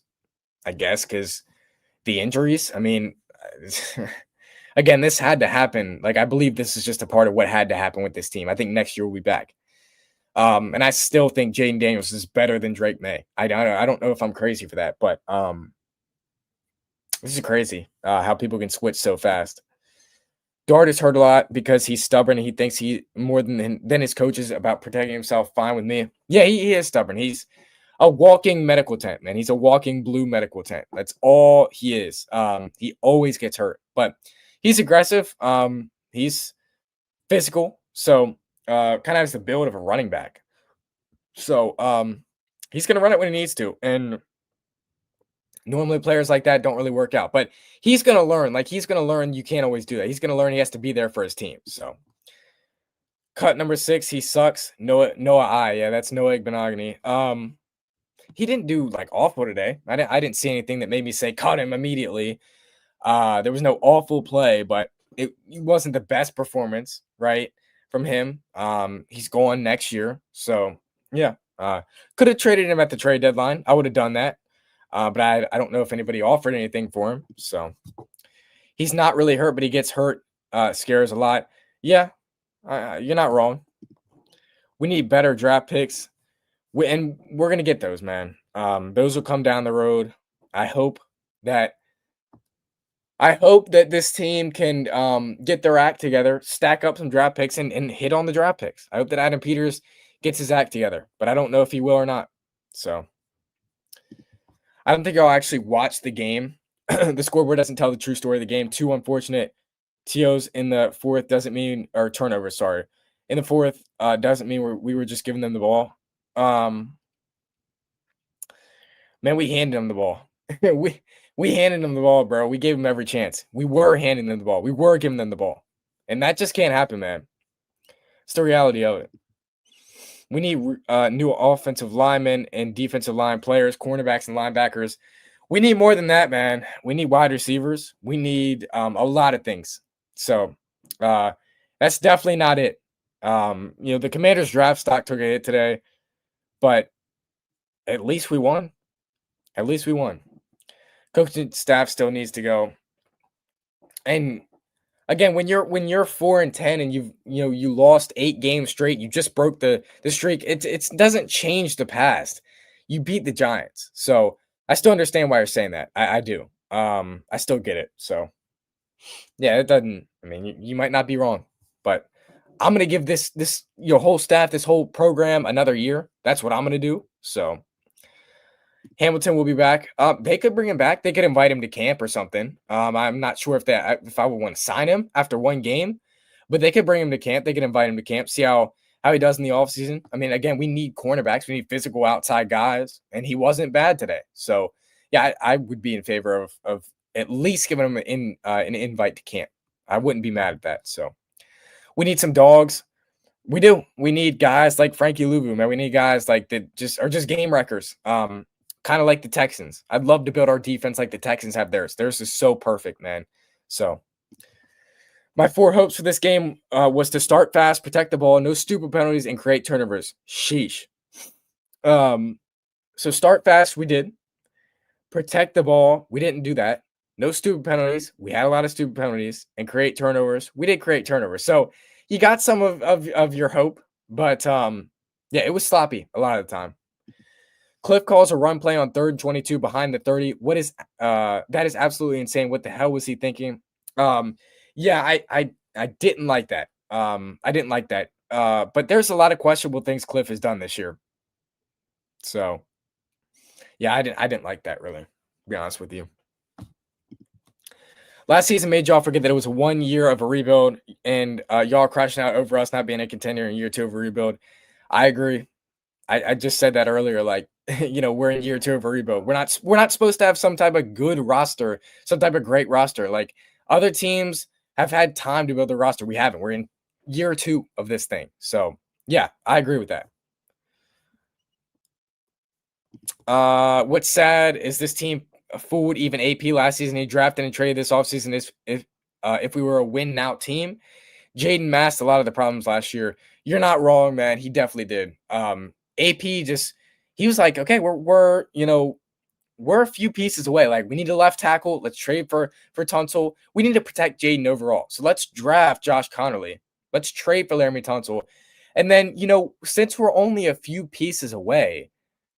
because the injuries. I mean, again, this had to happen. Like, I believe this is just a part of what had to happen with this team. I think next year we'll be back. And I still think Jaden Daniels is better than Drake May. I don't know if I'm crazy for that, but this is crazy how people can switch so fast. Dart is hurt a lot because he's stubborn and he thinks he more than his coaches about protecting himself. Fine with me. Yeah, he is stubborn. He's a walking medical tent, man. He's a walking blue medical tent. That's all he is. He always gets hurt, but he's aggressive. He's physical, so kind of has the build of a running back. So he's gonna run it when he needs to, and normally players like that don't really work out, but he's going to learn. Like, he's going to learn you can't always do that. He's going to learn he has to be there for his team. So cut number 6, he sucks. Noah I. Yeah, that's Noah Igbenogany. He didn't do like awful today. I didn't see anything that made me say cut him immediately. There was no awful play, but it wasn't the best performance, right, from him. He's going next year. So yeah. Could have traded him at the trade deadline. I would have done that. But I don't know if anybody offered anything for him. So he's not really hurt, but he gets hurt, scares a lot. Yeah, you're not wrong. We need better draft picks. And we're going to get those, man. Those will come down the road. I hope that this team can get their act together, stack up some draft picks, and hit on the draft picks. I hope that Adam Peters gets his act together, but I don't know if he will or not. So I don't think I'll actually watch the game. The scoreboard doesn't tell the true story of the game. 2 unfortunate TOs in the fourth doesn't mean, or turnovers, sorry. In the fourth doesn't mean we were just giving them the ball. Man, we handed them the ball. we handed them the ball, bro. We gave them every chance. We were handing them the ball. We were giving them the ball. And that just can't happen, man. It's the reality of it. We need new offensive linemen and defensive line players, cornerbacks and linebackers. We need more than that, man. We need wide receivers. We need a lot of things. So that's definitely not it. The Commanders draft stock took a hit today, but at least we won. At least we won. Coaching staff still needs to go. And again, when you're 4-10 and you lost 8 games straight, you just broke the streak. It doesn't change the past. You beat the Giants, so I still understand why you're saying that. I do. I still get it. So yeah, it doesn't. I mean, you might not be wrong, but I'm gonna give this your whole staff, this whole program another year. That's what I'm gonna do. So Hamilton will be back. They could bring him back. They could invite him to camp or something. I'm not sure if I would want to sign him after one game, but they could bring him to camp. They could invite him to camp, see how he does in the offseason. I mean, again, we need cornerbacks. We need physical outside guys, and he wasn't bad today. So, yeah, I would be in favor of at least giving him an invite to camp. I wouldn't be mad at that. So, we need some dogs. We do. We need guys like Frankie Luvu, man. We need guys like that are just game wreckers. Kind of like the Texans. I'd love to build our defense like the Texans have theirs. Theirs is so perfect, man. So my 4 hopes for this game was to start fast, protect the ball, no stupid penalties, and create turnovers. Sheesh. So start fast, we did. Protect the ball, we didn't do that. No stupid penalties. We had a lot of stupid penalties. And create turnovers. We did create turnovers. So you got some of your hope, but Yeah, it was sloppy a lot of the time. Cliff calls a run play on 3rd and 22 behind the 30. What is that is absolutely insane. What the hell was he thinking? Um, yeah, I didn't like that. I didn't like that. But there's a lot of questionable things Cliff has done this year. So yeah, I didn't like that really, to be honest with you. Last season made y'all forget that it was 1 year of a rebuild and y'all crashing out over us not being a contender in year 2 of a rebuild. I agree. I just said that earlier. Like, we're in year 2 of a rebuild. We're not supposed to have some type of good roster, some type of great roster. Like other teams have had time to build their roster. We haven't. We're in year 2 of this thing. So yeah, I agree with that. What's sad is this team fooled even AP last season. He drafted and traded this offseason if we were a win now team. Jaden masked a lot of the problems last year. You're not wrong, man. He definitely did. AP just he was like, okay, we're a few pieces away. Like we need a left tackle. Let's trade for Tunsil. We need to protect Jaden overall. So let's draft Josh Connerly. Let's trade for Laramie Tunsil. And then, since we're only a few pieces away,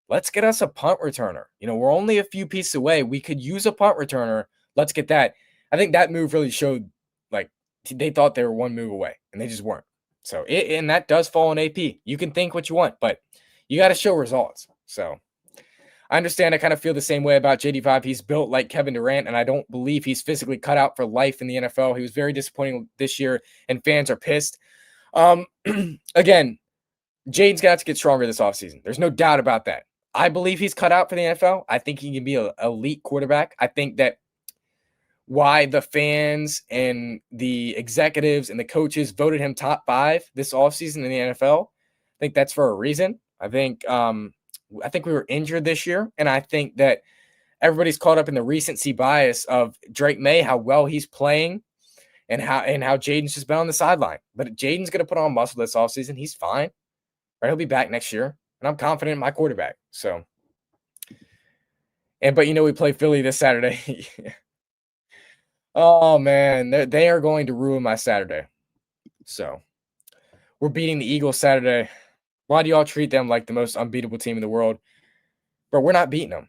let's get us a punt returner. We're only a few pieces away. We could use a punt returner. Let's get that. I think that move really showed like they thought they were one move away and they just weren't. So and that does fall on AP. You can think what you want, but you got to show results. So I understand. I kind of feel the same way about JD5. He's built like Kevin Durant, and I don't believe he's physically cut out for life in the NFL. He was very disappointing this year, and fans are pissed. Again, Jaden's got to get stronger this offseason. There's no doubt about that. I believe he's cut out for the NFL. I think he can be an elite quarterback. I think that why the fans and the executives and the coaches voted him top 5 this offseason in the NFL, I think that's for a reason. I think we were injured this year, and I think that everybody's caught up in the recency bias of Drake May, how well he's playing, and how Jaden's just been on the sideline. But Jaden's going to put on muscle this offseason. He's fine. Right? He'll be back next year, and I'm confident in my quarterback. So, but we play Philly this Saturday. Oh man, they are going to ruin my Saturday. So, we're beating the Eagles Saturday. Why do y'all treat them like the most unbeatable team in the world? But we're not beating them.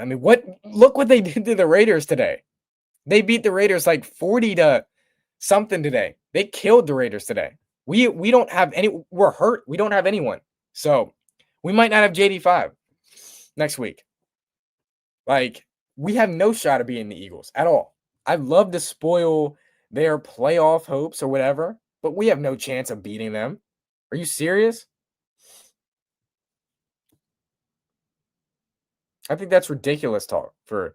I mean, look what they did to the Raiders today. They beat the Raiders like 40 to something today. They killed the Raiders today. We don't have any. We're hurt. We don't have anyone. So we might not have JD5 next week. Like we have no shot of beating the Eagles at all. I'd love to spoil their playoff hopes or whatever, but we have no chance of beating them. Are you serious? I think that's ridiculous talk for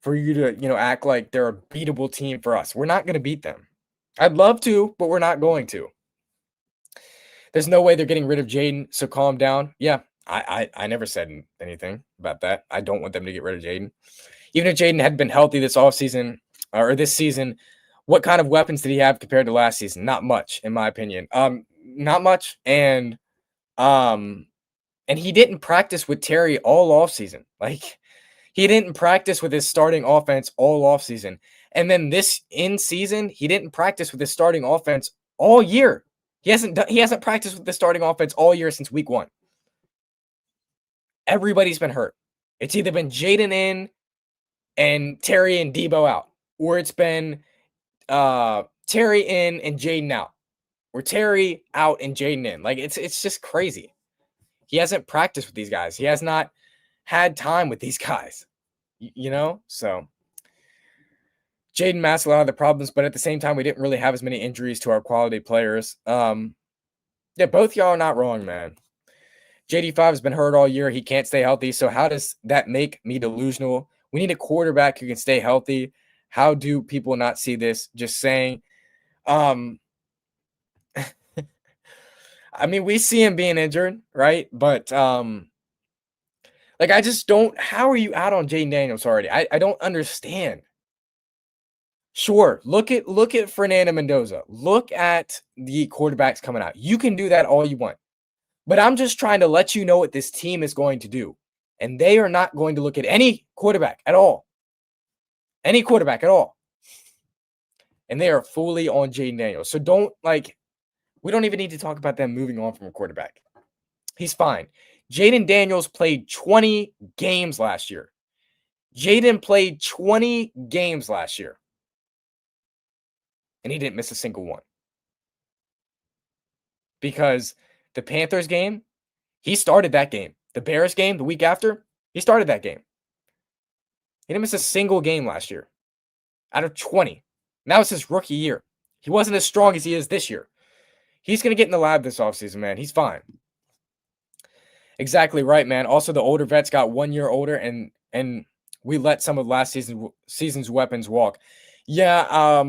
you to, act like they're a beatable team for us. We're not going to beat them. I'd love to, but we're not going to. There's no way they're getting rid of Jaden, so calm down. Yeah, I never said anything about that. I don't want them to get rid of Jaden. Even if Jaden had been healthy this offseason or this season, what kind of weapons did he have compared to last season? Not much, in my opinion. Not much. And he didn't practice with Terry all offseason. Like he didn't practice with his starting offense all offseason. And then this in season, he didn't practice with his starting offense all year. He hasn't practiced with the starting offense all year since week 1. Everybody's been hurt. It's either been Jaden in and Terry and Debo out, or it's been Terry in and Jaden out, or Terry out and Jaden in. Like it's just crazy. He hasn't practiced with these guys. He has not had time with these guys. So Jaden masked a lot of the problems, but at the same time, we didn't really have as many injuries to our quality players. Yeah, both y'all are not wrong, man. JD5 has been hurt all year. He can't stay healthy. So how does that make me delusional? We need a quarterback who can stay healthy. How do people not see this? Just saying. I mean, we see him being injured, right? But I just don't. How are you out on Jayden Daniels already? I don't understand. Sure, look at Fernando Mendoza. Look at the quarterbacks coming out. You can do that all you want. But I'm just trying to let you know what this team is going to do. And they are not going to look at any quarterback at all. Any quarterback at all. And they are fully on Jayden Daniels. So we don't even need to talk about them moving on from a quarterback. He's fine. Jaden Daniels played 20 games last year. Jaden played 20 games last year. And he didn't miss a single one. Because the Panthers game, he started that game. The Bears game, the week after, he started that game. He didn't miss a single game last year out of 20. That was his rookie year. He wasn't as strong as he is this year. He's going to get in the lab this offseason, man. He's fine. Exactly right, man. Also, the older vets got 1 year older, and we let some of last season's weapons walk. Yeah,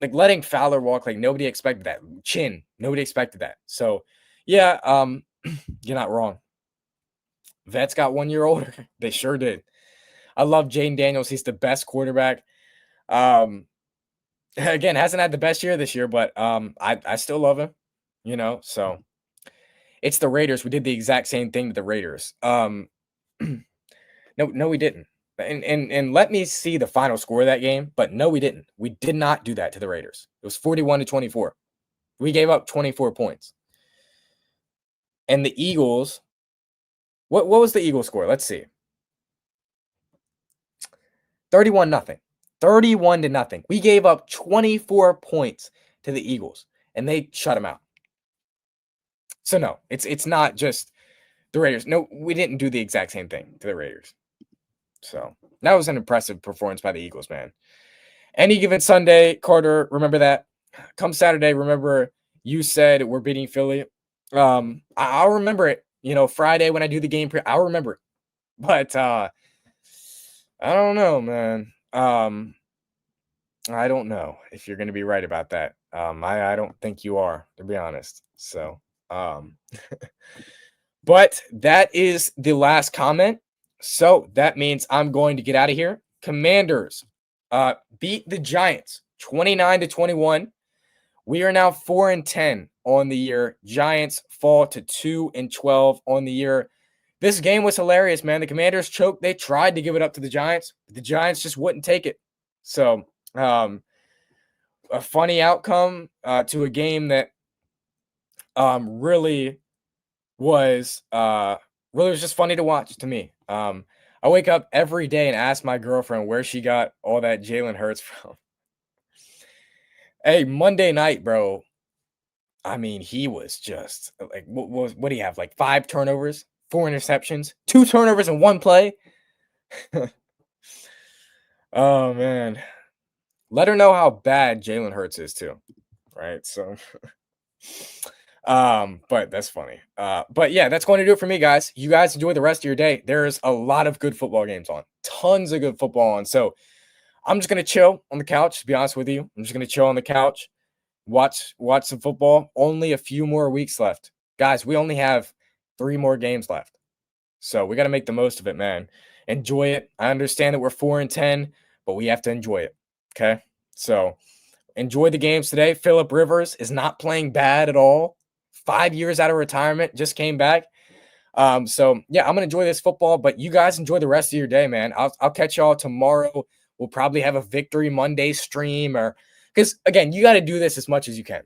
like letting Fowler walk, like nobody expected that. Chin, nobody expected that. So, yeah, you're not wrong. Vets got 1 year older. They sure did. I love Jaden Daniels. He's the best quarterback. Again, hasn't had the best year this year, but I still love him. So it's the Raiders. We did the exact same thing to the Raiders. No, we didn't. And let me see the final score of that game. But no, we didn't. We did not do that to the Raiders. It was 41-24. We gave up 24 points. And the Eagles, what was the Eagles score? Let's see. 31-0. 31-0. We gave up 24 points to the Eagles, and they shut them out. So no, it's not just the Raiders. No, we didn't do the exact same thing to the Raiders. So that was an impressive performance by the Eagles, man. Any given Sunday, Carter, remember that. Come Saturday, remember you said we're beating Philly. I'll remember it. Friday when I do the game, I'll remember it. But I don't know, man. I don't know if you're going to be right about that. I don't think you are, to be honest. So, but that is the last comment. So that means I'm going to get out of here. Commanders beat the Giants 29-21. We are now 4-10 on the year. Giants fall to 2-12 on the year. This game was hilarious, man. The Commanders choked. They tried to give it up to the Giants, but the Giants just wouldn't take it. So, a funny outcome to a game that really was just funny to watch to me. I wake up every day and ask my girlfriend where she got all that Jalen Hurts from. Hey, Monday night, bro. I mean, he was just like, what do you have? Like 5 turnovers, 4 interceptions, 2 turnovers in 1 play. Oh man. Let her know how bad Jalen Hurts is too. Right. So but that's funny. But yeah, that's going to do it for me, guys. You guys enjoy the rest of your day. There's a lot of good football games on. Tons of good football on. So I'm just gonna chill on the couch, to be honest with you. I'm just gonna chill on the couch, watch some football. Only a few more weeks left. Guys, we only have 3 more games left. So we got to make the most of it, man. Enjoy it. I understand that we're 4-10, but we have to enjoy it. Okay? So enjoy the games today. Phillip Rivers is not playing bad at all. 5 years out of retirement, just came back. So yeah, I'm gonna enjoy this football, but you guys enjoy the rest of your day, man. I'll catch y'all tomorrow. We'll probably have a Victory Monday stream, or because again, you got to do this as much as you can.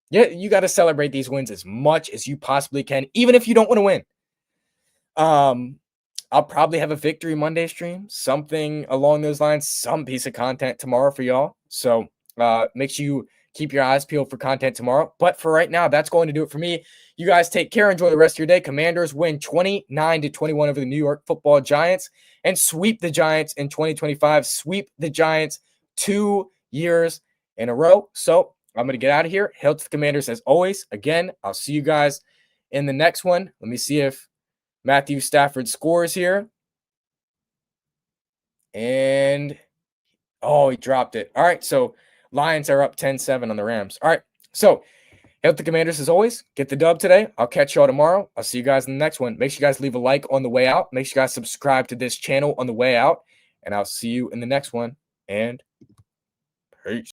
Yeah, you got to celebrate these wins as much as you possibly can, even if you don't want to win. I'll probably have a Victory Monday stream, something along those lines, some piece of content tomorrow for y'all. So make sure you keep your eyes peeled for content tomorrow. But for right now, that's going to do it for me. You guys take care. Enjoy the rest of your day. Commanders win 29-21 over the New York Football Giants and sweep the Giants in 2025. Sweep the Giants 2 years in a row. So I'm going to get out of here. Hail to the Commanders as always. Again, I'll see you guys in the next one. Let me see if Matthew Stafford scores here. And, oh, he dropped it. All right, so Lions are up 10-7 on the Rams. All right, so hail to the Commanders as always. Get the dub today. I'll catch y'all tomorrow. I'll see you guys in the next one. Make sure you guys leave a like on the way out. Make sure you guys subscribe to this channel on the way out. And I'll see you in the next one. And peace.